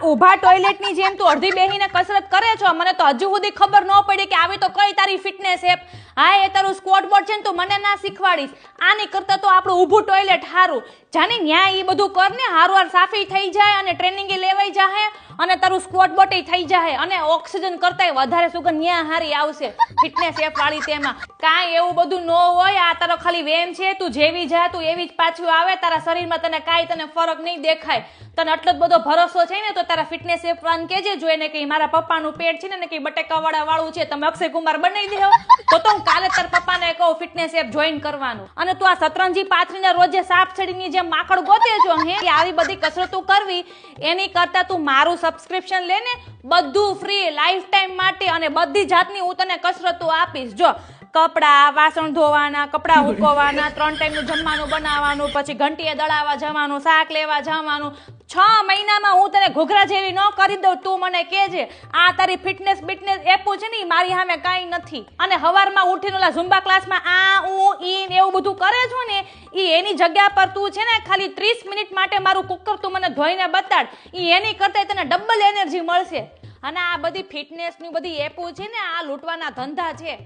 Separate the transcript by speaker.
Speaker 1: ઊભા ટોયલેટની જેમ તું અડધી બેહીને કસરત કરે છો. મને તો હજુ સુધી ખબર ન પડી કે આવી તો કઈ તારી ફિટનેસ એપ. હા, એ તારું સ્ક્વોટ બોર્ડ છે ને, તું મને ના શીખવાડીશ. આની કરતા તો આપણું ઊભું ટોયલેટ હારું. જાની ન્યા ઈ બધું કર ને, હારવાર સાફી થઈ જાય અને ટ્રેનિંગ લેવાઈ જાય અને તારું સ્ક્વોટ બોર્ડ થઈ જાય અને ઓક્સિજન કરતાંય વધારે સુગંધ ન્યા હારી આવશે ફિટનેસ એપ વાળી. તેમાં કાંઈ એવું બધું ન હોય. આ તારો ખાલી વેમ છે. તું જેવી જા તું એવી જ પાછું આવે. તારા શરીરમાં તને કાંઈ તને ફરક નહીં દેખાય. તને આટલો જ બધો ભરોસો છે ને, તો તારા ફિટનેસ એપ વાળાને કહેજે, જો એને કે મારા પપ્પાનું પેટ છે ને કે બટેકાવાળા વાળું છે, તમે અક્ષય કુમાર બનાવી દેહો તો હું કાલે તારા પપ્પાને કહું ફિટનેસ એપ જોઈન કરવાનું. અને તું આ સતરંજી પાથરીને રોજે સાપ છડીની જેમ માકડ ગોતે છો હે, કે આવી બધી કસરતો કરવી એની કરતા તું મારું સબસ્ક્રિપ્શન લે ને, બધું ફ્રી લાઈફ ટાઈમ માટે, અને બધી જાતની હું તને કસરતો આપીશ. જો કપડા, વાસણ ધોવાના, કપડા હુકવવાના, 3 ટાઈમનું જમવાનું બનાવવાનું, પછી ઘંટીએ દળાવવા જવાનું, શાક લેવા જવાનું. 6 મહિનામાં હું તને ઘૂઘરા જેવી ન કરી દઉં. તું મને કહેજે આ તારી ફિટનેસ એપો છે ને, મારી સામે કાંઈ નથી. અને હવારમાં ઉઠીને ઓલા ઝુંબા ક્લાસમાં એવું બધું કરે છો ને, એની જગ્યા પર તું છે ને ખાલી 30 મિનિટ માટે મારું કુકર તું મને ધોઈને બતાડ. એની કરતા તને ડબલ એનર્જી મળશે. અને આ બધી ફિટનેસની બધી એપો છે ને, આ લૂંટવાના ધંધા છે.